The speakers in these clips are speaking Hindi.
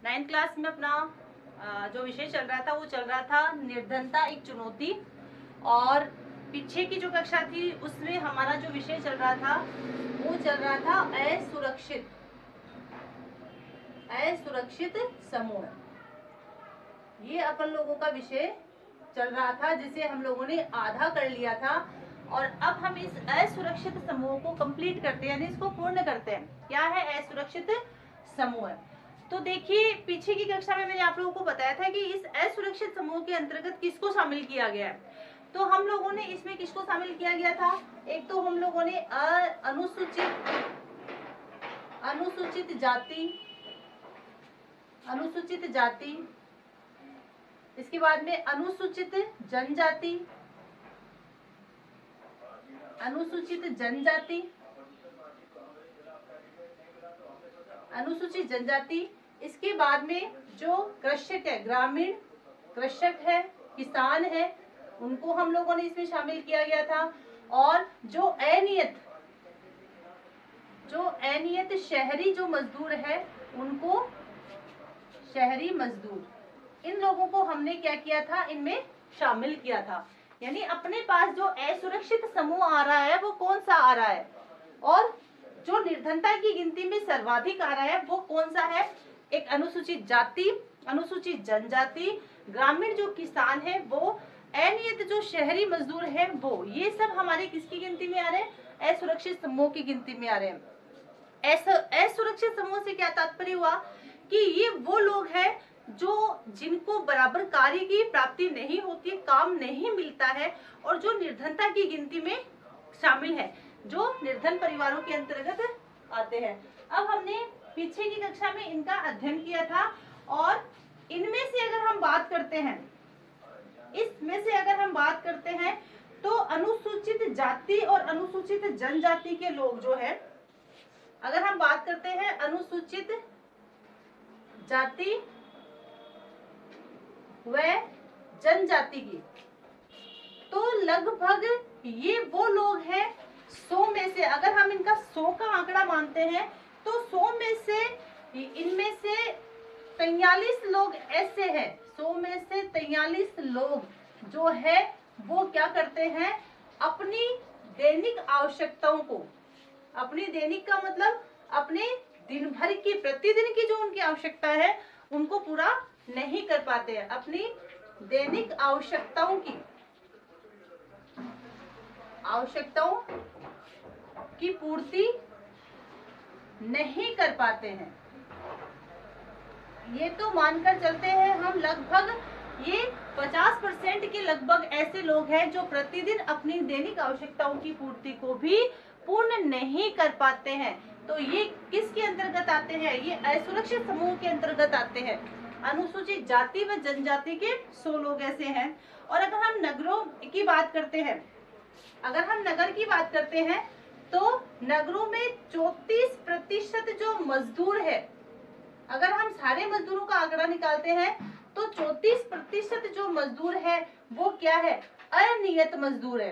9th क्लास में अपना जो विषय चल रहा था वो चल रहा था निर्धनता एक चुनौती। और पीछे की जो कक्षा थी उसमें हमारा जो विषय चल रहा था वो चल रहा था असुरक्षित समूह। ये अपन लोगों का विषय चल रहा था जिसे हम लोगों ने आधा कर लिया था और अब हम इस असुरक्षित समूह को कंप्लीट करते हैं, यानी इसको पूर्ण करते हैं। क्या है असुरक्षित समूह? तो देखिए पीछे की कक्षा में मैंने आप लोगों को बताया था कि इस असुरक्षित समूह के अंतर्गत किसको शामिल किया गया है। तो हम लोगों ने इसमें किसको शामिल किया गया था? एक तो हम लोगों ने अनुसूचित जाति, इसके बाद में अनुसूचित जनजाति, इसके बाद में जो कृषक है, ग्रामीण कृषक है, किसान है, उनको हम लोगों ने इसमें शामिल किया गया था। और जो अनियत शहरी जो मजदूर है उनको शहरी मजदूर, इन लोगों को हमने क्या किया था, इनमें शामिल किया था। यानी अपने पास जो असुरक्षित समूह आ रहा है वो कौन सा आ रहा है और जो निर्धनता की गिनती में सर्वाधिक आ रहा है वो कौन सा है? एक अनुसूचित जाति, अनुसूचित जनजाति, ग्रामीण जो किसान है वो, अनियत जो शहरी मजदूर है वो, ये सब हमारे किसकी गिनती में आ रहे हैं? असुरक्षित समूह की गिनती में आ रहे हैं। असुरक्षित समूह से क्या तात्पर्य हुआ कि ये वो लोग हैं जिनको बराबर कार्य की प्राप्ति नहीं होती, काम नहीं मिलता है और जो निर्धनता की गिनती में शामिल है, जो निर्धन परिवारों के अंतर्गत आते हैं। अब हमने पीछे की कक्षा में इनका अध्ययन किया था और इनमें से अगर हम बात करते हैं, इसमें से अगर हम बात करते हैं तो अनुसूचित जाति और अनुसूचित जनजाति के लोग जो है, अगर हम बात करते हैं अनुसूचित जाति व जनजाति की, तो लगभग ये वो लोग हैं 100 में से, अगर हम इनका 100 का आंकड़ा मानते हैं तो 100 में से इनमें से 43 लोग ऐसे हैं, 100 में से 43 लोग जो है वो क्या करते हैं, अपनी दैनिक आवश्यकताओं को, अपनी दैनिक का मतलब अपने दिन भर की, प्रतिदिन की जो उनकी आवश्यकता है उनको पूरा नहीं कर पाते हैं, अपनी दैनिक आवश्यकताओं की पूर्ति नहीं कर पाते हैं। ये तो मानकर चलते हैं हम लगभग ये 50% के लगभग ऐसे लोग हैं जो प्रतिदिन अपनी दैनिक आवश्यकताओं की पूर्ति को भी पूर्ण नहीं कर पाते हैं। तो ये किसके अंतर्गत आते हैं? ये असुरक्षित समूह के अंतर्गत आते हैं। अनुसूचित जाति व जनजाति के 100 लोग ऐसे हैं। और अगर हम नगरों की बात करते हैं, अगर हम नगर की बात करते हैं तो नगरों में 34% जो मजदूर है, अगर हम सारे मजदूरों का आंकड़ा निकालते हैं तो 34% जो मजदूर है वो क्या है? अनियत मजदूर है।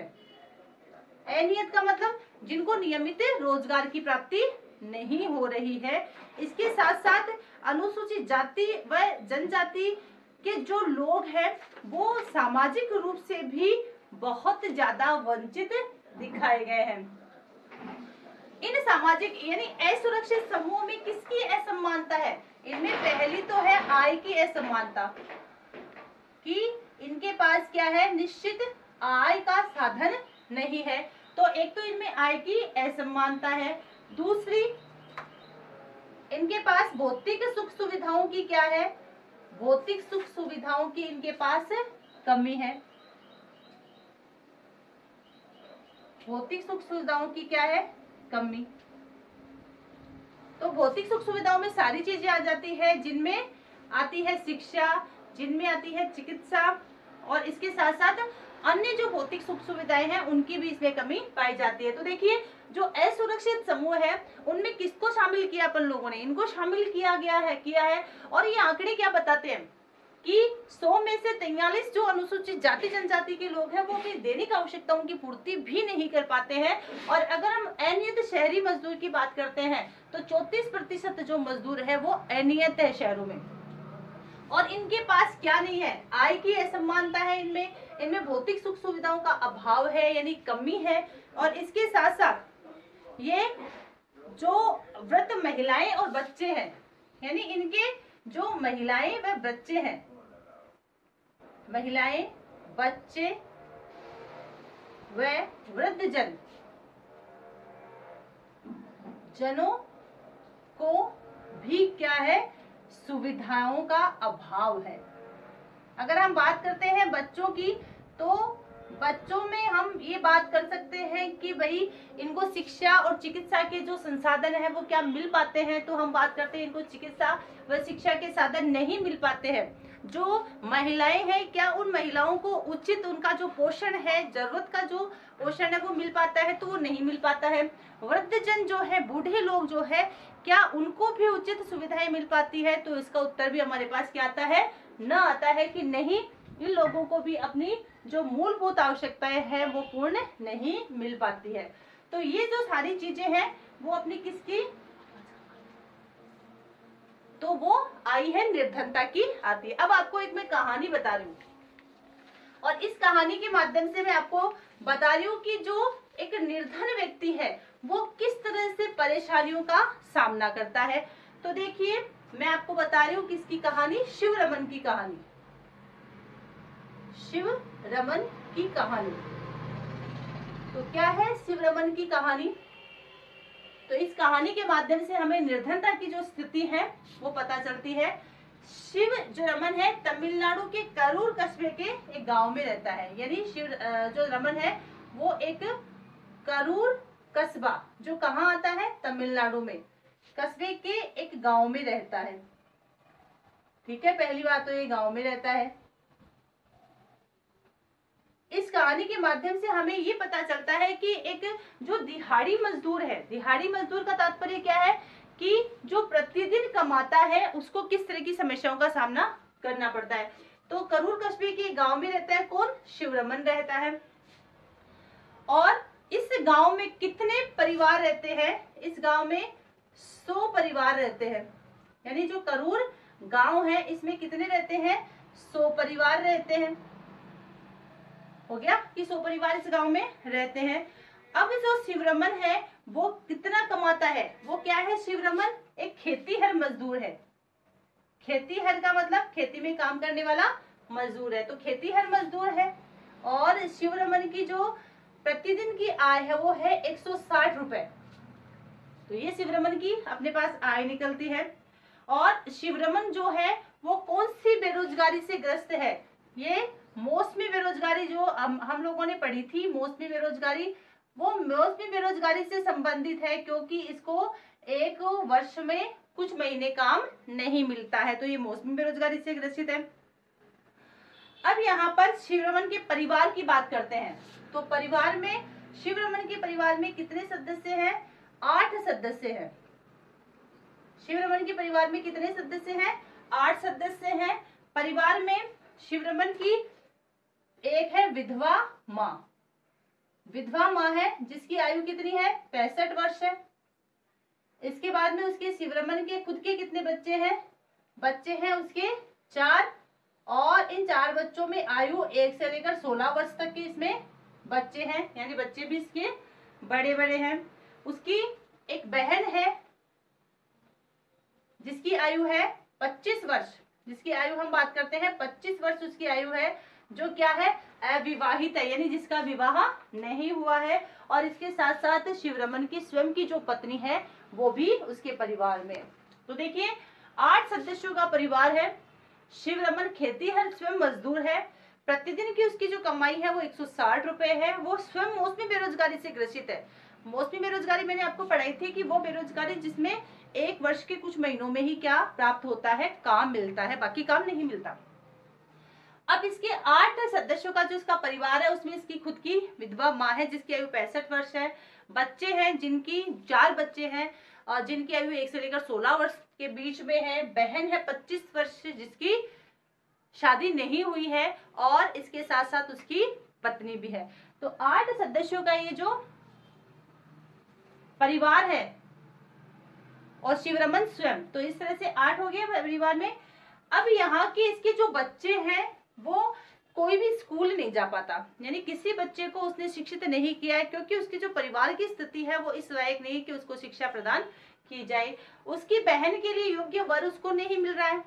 अनियत का मतलब जिनको नियमित रोजगार की प्राप्ति नहीं हो रही है। इसके साथ साथ अनुसूचित जाति व जनजाति के जो लोग हैं वो सामाजिक रूप से भी बहुत ज्यादा वंचित दिखाए गए हैं। इन सामाजिक यानी असुरक्षित समूह में किसकी असमानता है? इनमें पहली तो है आय की असमानता, कि इनके पास क्या है, निश्चित आय का साधन नहीं है। तो एक तो इनमें आय की असमानता है, दूसरी इनके पास भौतिक सुख सुविधाओं की क्या है, भौतिक सुख सुविधाओं की इनके पास कमी है। भौतिक सुख सुविधाओं की क्या है? कमी। तो भौतिक सुख सुविधाओं में सारी चीजें आ जाती है, जिनमें आती है शिक्षा, जिनमें आती है चिकित्सा, और इसके साथ साथ अन्य जो भौतिक सुख सुविधाएं हैं उनकी भी इसमें कमी पाई जाती है। तो देखिए जो असुरक्षित समूह है उनमें किसको शामिल किया अपन लोगों ने? इनको शामिल किया है। और ये आंकड़े क्या बताते हैं कि 100 में से 43 जो अनुसूचित जाति जनजाति के लोग हैं वो अपनी दैनिक आवश्यकताओं की पूर्ति भी नहीं कर पाते हैं। और अगर हम अनियत शहरी मजदूर की बात करते हैं तो 34% जो मजदूर है वो अनियत है शहरों में। और इनके पास क्या नहीं है, आय की असमानता है, इनमें भौतिक सुख सुविधाओं का अभाव है यानी कमी है। और इसके साथ साथ ये जो वृद्ध महिलाएं और बच्चे हैं, यानी इनके जो महिलाएं व बच्चे हैं, महिलाएं, बच्चे व वृद्ध जनों को भी क्या है, सुविधाओं का अभाव है। अगर हम बात करते हैं बच्चों की, तो बच्चों में हम ये बात कर सकते हैं कि भाई इनको शिक्षा और चिकित्सा के जो संसाधन है वो क्या मिल पाते हैं, तो हम बात करते हैं इनको चिकित्सा व शिक्षा के साधन नहीं मिल पाते हैं। जो महिलाएं हैं, क्या उन महिलाओं को उचित उनका जो पोषण है, जरूरत का जो पोषण है वो मिल पाता है, तो वो नहीं मिल पाता है। वृद्धजन जो है, बूढ़े लोग जो है, क्या उनको भी उचित सुविधाएं मिल पाती है, तो इसका उत्तर भी हमारे पास क्या आता है, न आता है कि नहीं, इन लोगों को भी अपनी जो मूलभूत आवश्यकताएं हैं वो पूर्ण नहीं मिल पाती है। तो ये जो सारी चीजें हैं वो अपनी किसकी, तो वो आई है निर्धनता की आती है। अब आपको एक मैं कहानी बता रही हूँ, और इस कहानी के माध्यम से मैं आपको बता रही हूँ कि जो एक निर्धन व्यक्ति है वो किस तरह से परेशानियों का सामना करता है। तो देखिए, मैं आपको बता रही हूँ किसकी कहानी, शिव रमन की कहानी, शिव रमन की कहानी। तो क्या है शिव रमन की कहानी, तो इस कहानी के माध्यम से हमें निर्धनता की जो स्थिति है वो पता चलती है। शिव जो रमन है तमिलनाडु के करूर कस्बे के एक गांव में रहता है, यानी शिव जो रमन है वो एक करूर कस्बा, जो कहाँ आता है, तमिलनाडु में, कस्बे के एक गांव में रहता है। ठीक है, पहली बात तो ये गांव में रहता है। इस कहानी के माध्यम से हमें ये पता चलता है कि एक जो दिहाड़ी मजदूर है, दिहाड़ी मजदूर का तात्पर्य क्या है कि जो प्रतिदिन कमाता है उसको किस तरह की समस्याओं का सामना करना पड़ता है। तो करूर कस्बे के गांव में रहता है कौन, शिवरमन रहता है। और इस गांव में कितने परिवार रहते हैं, इस गांव में 100 परिवार रहते हैं, यानी जो करूर गांव है इसमें कितने रहते हैं, 100 परिवार रहते हैं। हो गया कि 100 परिवार इस गांव में रहते हैं। अब जो शिवरमन है वो कितना कमाता है, वो क्या है, शिवरमन एक खेतीहर मजदूर है। खेतीहर का मतलब खेती में काम करने वाला मजदूर है, तो खेतीहर मजदूर है। और शिवरमन की जो प्रतिदिन की आय है वो है 160 रुपए। तो ये शिवरमन की अपने पास आय निकलती है। और शिवरमन जो है वो कौन सी बेरोजगारी से ग्रस्त है, ये मौसमी बेरोजगारी जो हम लोगों ने पढ़ी थी, मौसमी बेरोजगारी, वो मौसमी बेरोजगारी से संबंधित है, क्योंकि इसको एक वर्ष में कुछ महीने काम नहीं मिलता है, तो ये मौसमी बेरोजगारी से ग्रसित है। अब यहाँ पर शिवरमन के परिवार की बात करते हैं। तो परिवार में, शिवरमन के परिवार में कितने सदस्य हैं, 8 सदस्य हैं। शिवरमन के परिवार में कितने सदस्य हैं, 8 सदस्य हैं। परिवार में शिवरमन की एक है विधवा माँ, विधवा माँ है जिसकी आयु कितनी है, 65 वर्ष है। इसके बाद में उसके शिवरमन के खुद के कितने बच्चे हैं, बच्चे हैं उसके 4, और इन 4 बच्चों में आयु 1 से लेकर 16 वर्ष तक के इसमें बच्चे हैं, यानी बच्चे भी इसके बड़े बड़े हैं। उसकी एक बहन है जिसकी आयु है 25 वर्ष, जिसकी आयु हम बात करते हैं 25 वर्ष उसकी आयु है, जो क्या है, अविवाहित है, यानी जिसका विवाह नहीं हुआ है। और इसके साथ साथ शिवरमन की स्वयं की जो पत्नी है वो भी उसके परिवार में। तो देखिए 8 सदस्यों का परिवार है। शिवरमन खेतीहर स्वयं मजदूर है। प्रतिदिन की उसकी जो कमाई है वो 160 रुपए है। वो स्वयं मौसमी बेरोजगारी से ग्रसित है। मौसमी बेरोजगारी मैंने आपको पढ़ाई थी कि वो बेरोजगारी जिसमें एक वर्ष के कुछ महीनों में ही क्या प्राप्त होता है, काम मिलता है, बाकी काम नहीं मिलता। अब इसके 8 सदस्यों का जो इसका परिवार है उसमें इसकी खुद की विधवा माँ है जिसकी आयु 65 वर्ष है। बच्चे हैं जिनकी 4 बच्चे हैं और जिनकी आयु 1 से लेकर 16 वर्ष के बीच में है। बहन है 25 वर्ष जिसकी शादी नहीं हुई है, और इसके साथ साथ उसकी पत्नी भी है। तो 8 सदस्यों का ये जो परिवार है, और शिवरमन स्वयं, तो इस तरह से 8 हो गए परिवार में। अब यहाँ के इसके जो बच्चे हैं वो कोई भी स्कूल नहीं जा पाता, यानी किसी बच्चे को उसने शिक्षित नहीं किया है, क्योंकि उसकी जो परिवार की स्थिति है वो इस लायक नहीं कि उसको शिक्षा प्रदान की जाए। उसकी बहन के लिए योग्य वर उसको नहीं मिल रहा है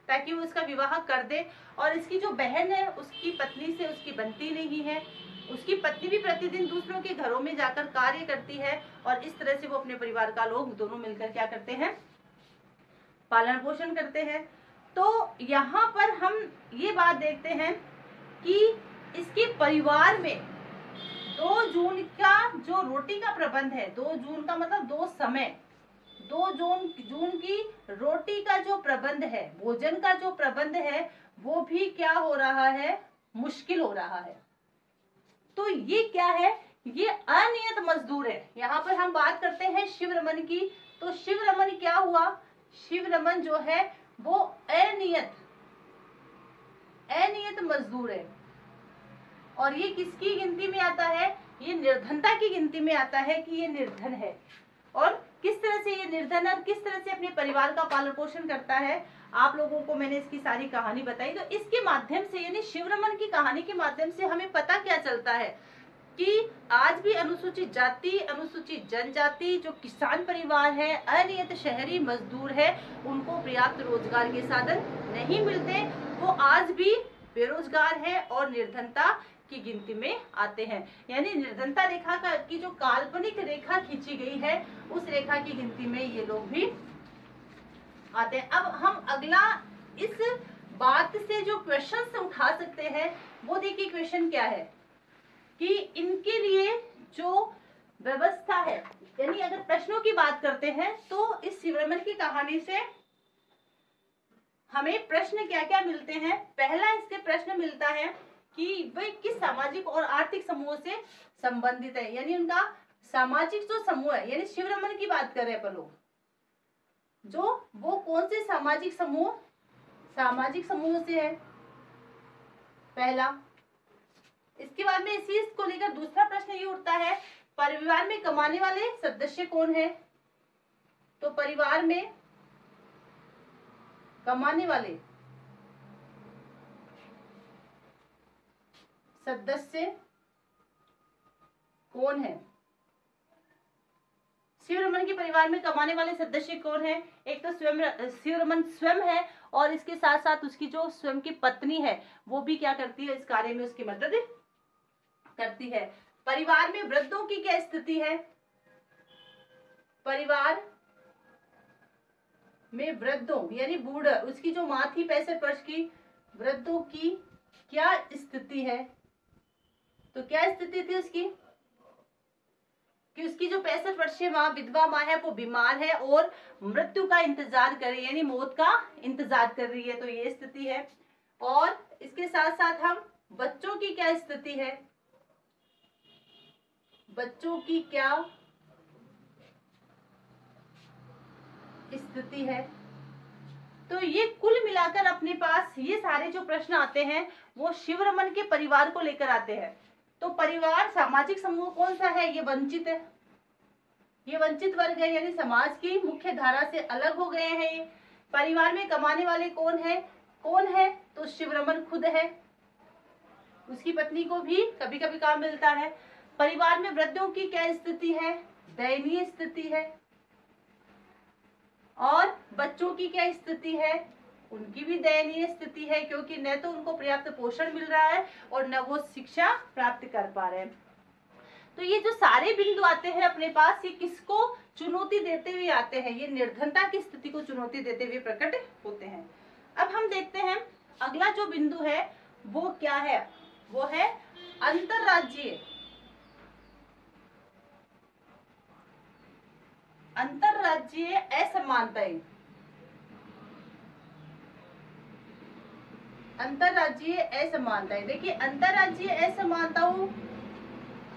ताकि वो उसका विवाह कर दे, और इसकी जो बहन है उसकी पत्नी से उसकी बनती नहीं है। उसकी पत्नी भी प्रतिदिन दूसरों के घरों में जाकर कार्य करती है, और इस तरह से वो अपने परिवार का लोग दोनों मिलकर क्या करते हैं, पालन पोषण करते हैं। तो यहाँ पर हम ये बात देखते हैं कि इसके परिवार में 2 जून का जो रोटी का प्रबंध है, 2 जून का मतलब 2 समय, 2 जून की रोटी का जो प्रबंध है, भोजन का जो प्रबंध है, वो भी क्या हो रहा है, मुश्किल हो रहा है। तो ये क्या है, ये अनियत मजदूर है। यहाँ पर हम बात करते हैं शिवरमन की, तो शिवरमन क्या हुआ, शिवरमन जो है वो अनियत मजदूर है, और ये किसकी गिनती में आता है, ये निर्धनता की गिनती में आता है कि ये निर्धन है। और किस तरह से ये निर्धन है और किस तरह से अपने परिवार का पालन पोषण करता है, आप लोगों को मैंने इसकी सारी कहानी बताई। तो इसके माध्यम से, यानी शिवरमन की कहानी के माध्यम से हमें पता क्या चलता है कि आज भी अनुसूचित जाति, अनुसूचित जनजाति, जो किसान परिवार है, अनियत शहरी मजदूर है, उनको पर्याप्त रोजगार के साधन नहीं मिलते, वो आज भी बेरोजगार है और निर्धनता की गिनती में आते हैं। यानी निर्धनता रेखा का की जो काल्पनिक रेखा खींची गई है, उस रेखा की गिनती में ये लोग भी आते हैं। अब हम अगला इस बात से जो क्वेश्चन उठा सकते हैं वो देखिए, क्वेश्चन क्या है कि इनके लिए जो व्यवस्था है, यानी अगर प्रश्नों की बात करते हैं तो इस शिवरमन की कहानी से हमें प्रश्न क्या क्या मिलते हैं। पहला इससे प्रश्न मिलता है कि वे किस सामाजिक और आर्थिक समूह से संबंधित है, यानी उनका सामाजिक जो समूह है, यानी शिवरमन की बात कर रहे हैं अपन लोग, जो वो कौन से सामाजिक समूह से है, पहला। इसके बाद में इसी को लेकर दूसरा प्रश्न ये उठता है, परिवार में कमाने वाले सदस्य कौन है, तो परिवार में कमाने वाले सदस्य कौन है, शिवरमन के परिवार में कमाने वाले सदस्य कौन है, एक तो स्वयं शिवरमन स्वयं है, और इसके साथ साथ उसकी जो स्वयं की पत्नी है वो भी क्या करती है, इस कार्य में उसकी मदद करती है। परिवार में वृद्धों की क्या स्थिति है, परिवार में वृद्धों यानी बूढ़, उसकी जो माँ थी 65 वर्ष की, वृद्धों की क्या स्थिति है, तो क्या स्थिति थी उसकी कि उसकी जो 65 वर्षीय माँ, विधवा माँ है, वो बीमार है और मृत्यु का इंतजार कर रही है, यानी मौत का इंतजार कर रही है, तो ये स्थिति है। और इसके साथ साथ हम बच्चों की क्या स्थिति है, बच्चों की क्या स्थिति है। तो ये कुल मिलाकर अपने पास ये सारे जो प्रश्न आते हैं वो शिवरमन के परिवार को लेकर आते हैं। तो परिवार सामाजिक समूह कौन सा है, ये वंचित है, ये वंचित वर्ग है, यानी समाज की मुख्य धारा से अलग हो गए हैं ये। परिवार में कमाने वाले कौन है, तो शिवरमन खुद है, उसकी पत्नी को भी कभी कभी काम मिलता है। परिवार में वृद्धों की क्या स्थिति है, दयनीय स्थिति है। और बच्चों की क्या स्थिति है, उनकी भी दयनीय स्थिति है, क्योंकि न तो उनको पर्याप्त पोषण मिल रहा है और न वो शिक्षा प्राप्त कर पा रहे हैं। तो ये जो सारे बिंदु आते हैं अपने पास, ये किसको चुनौती देते हुए आते हैं, ये निर्धनता की स्थिति को चुनौती देते हुए प्रकट होते हैं। अब हम देखते हैं अगला जो बिंदु है वो क्या है, वो है अंतरराज्यीय असमानताएं। अंतरराज्यीय असमानताएं, देखिए अंतरराज्यीय असमानताओं,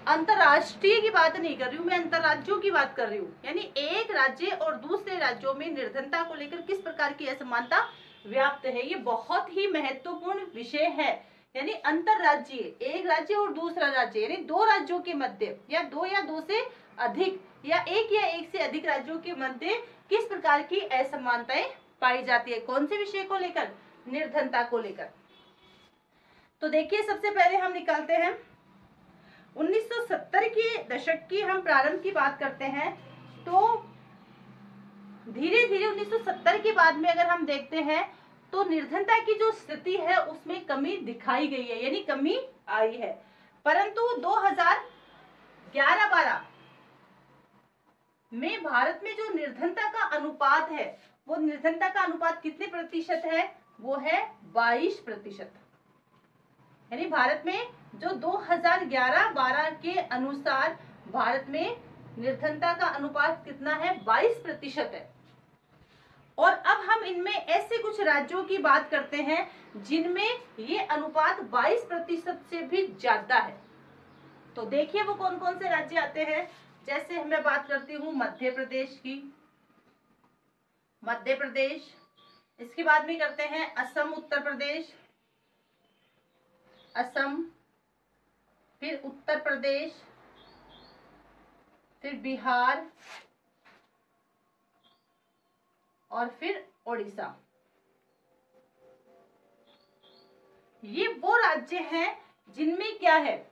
अंतरराष्ट्रीय की बात नहीं कर रही हूँ मैं, अंतरराज्यों की बात कर रही हूँ। यानी एक राज्य और दूसरे राज्यों में निर्धनता को लेकर किस प्रकार की असमानता व्याप्त है, ये बहुत ही महत्वपूर्ण विषय है। यानी अंतरराज्यीय, एक राज्य और दूसरा राज्य, यानी दो राज्यों के मध्य या दो से अधिक या एक से अधिक राज्यों के मध्य किस प्रकार की असमानताएं पाई जाती है। कौन से विषय को लेकर? निर्धनता को लेकर। तो देखिए सबसे पहले हम निकालते हैं 1970 के दशक की हम प्रारंभ की बात करते हैं। तो धीरे धीरे 1970 के बाद में अगर हम देखते हैं तो निर्धनता की जो स्थिति है उसमें कमी दिखाई गई है, यानी कमी आई है। परंतु 2011-12 में भारत में जो निर्धनता का अनुपात है, वो निर्धनता का अनुपात कितने प्रतिशत है? वो है 22%। यानी भारत में जो 2011-12 के अनुसार भारत में निर्धनता का अनुपात कितना है? 22% है। और अब हम इनमें ऐसे कुछ राज्यों की बात करते हैं जिनमें ये अनुपात 22% से भी ज्यादा है। तो देखिए वो कौन कौन से राज्य आते हैं। जैसे मैं बात करती हूँ मध्य प्रदेश की, मध्य प्रदेश। इसके बाद में करते हैं असम, उत्तर प्रदेश, असम, फिर उत्तर प्रदेश, फिर बिहार और फिर ओडिशा। ये वो राज्य हैं जिनमें क्या है?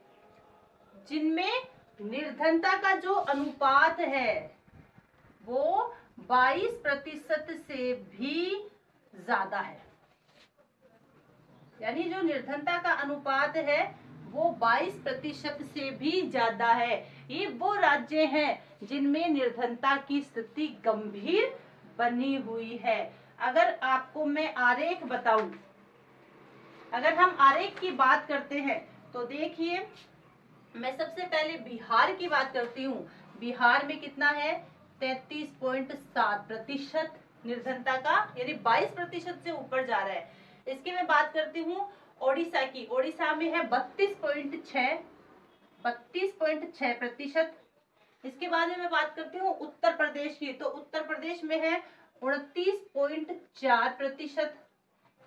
जिनमें निर्धनता का जो अनुपात है वो 22% से भी ज्यादा है। यानी जो निर्धनता का अनुपात है वो 22% से भी ज्यादा है। ये वो राज्य हैं जिनमें निर्धनता की स्थिति गंभीर बनी हुई है। अगर आपको मैं आरेख बताऊं, अगर हम आरेख की बात करते हैं तो देखिए मैं सबसे पहले बिहार की बात करती हूँ। बिहार में कितना है? 33.7% निर्धनता का, यानी 22% से ऊपर जा रहा है। इसकी मैं बात करती हूँ ओडिशा की। ओडिशा में है 32.6%। इसके बाद में मैं बात करती हूँ उत्तर प्रदेश की। तो उत्तर प्रदेश में है 29.4%।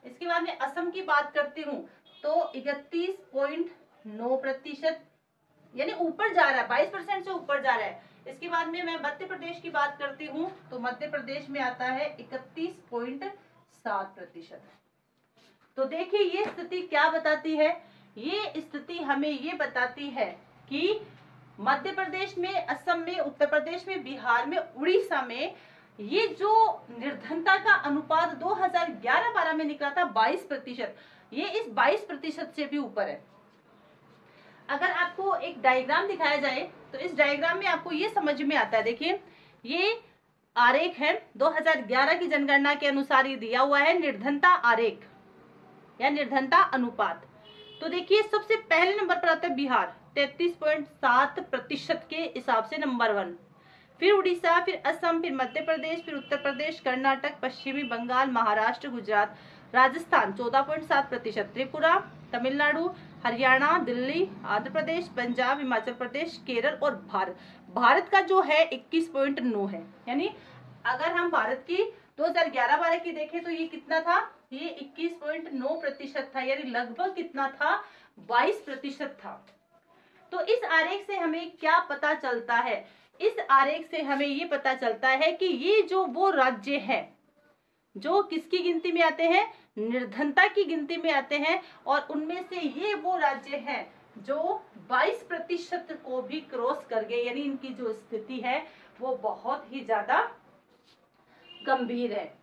इसके बाद में असम की बात करती हूँ तो 31.9%, यानी ऊपर जा रहा है, 22% से ऊपर जा रहा है। इसके बाद में मैं मध्य प्रदेश की बात करती हूँ तो मध्य प्रदेश में आता है 31.7%। तो देखिए ये स्थिति क्या बताती है? ये स्थिति हमें ये बताती है कि मध्य प्रदेश में, असम में, उत्तर प्रदेश में, बिहार में, उड़ीसा में ये जो निर्धनता का अनुपात 2011-12 में निकला था 22%, ये इस 22% से भी ऊपर है। अगर आपको एक डायग्राम दिखाया जाए तो इस डायग्राम में आपको ये समझ में आता है। देखिए ये आरेख है, 2011 की जनगणना के अनुसार ये दिया हुआ है निर्धनता आरेख या निर्धनता अनुपात। तो देखिए सबसे पहले नंबर पर आता है बिहार 33.7% के हिसाब से नंबर 1, फिर उड़ीसा, फिर असम, फिर मध्य प्रदेश, फिर उत्तर प्रदेश, कर्नाटक, पश्चिमी बंगाल, महाराष्ट्र, गुजरात, राजस्थान 14.7%, त्रिपुरा, तमिलनाडु, हरियाणा, दिल्ली, आंध्र प्रदेश, पंजाब, हिमाचल प्रदेश, केरल और भारत का जो है 21.9 है। यानी अगर हम भारत की 2011-12 की देखें तो ये कितना था? ये 21.9% था, यानी लगभग कितना था? 22% था। तो इस आरेख से हमें क्या पता चलता है? इस आरेख से हमें ये पता चलता है कि ये जो वो राज्य हैं जो किसकी गिनती में आते हैं? निर्धनता की गिनती में आते हैं, और उनमें से ये वो राज्य हैं जो 22% को भी क्रॉस कर गए, यानी इनकी जो स्थिति है वो बहुत ही ज्यादा गंभीर है।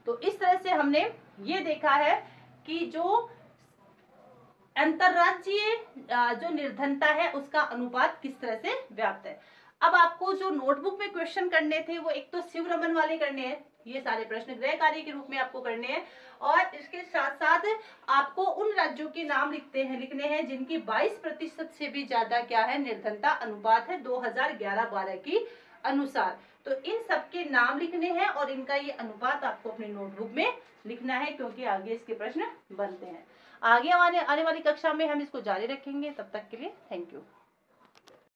तो इस तरह से हमने ये देखा है कि जो अंतरराज्यीय जो निर्धनता है उसका अनुपात किस तरह से व्याप्त है। अब आपको जो नोटबुक में क्वेश्चन करने थे वो एक तो शिव रमन वाले करने हैं, ये सारे प्रश्न गृह कार्य के रूप में आपको करने हैं, और इसके साथ साथ आपको उन राज्यों के नाम लिखने हैं जिनकी 22% से भी ज्यादा क्या है? निर्धनता अनुपात है 2011-12 की अनुसार। तो इन सबके नाम लिखने हैं और इनका ये अनुपात आपको अपनी नोटबुक में लिखना है, क्योंकि आगे इसके प्रश्न बनते हैं। आगे आने वाली कक्षा में हम इसको जारी रखेंगे। तब तक के लिए थैंक यू।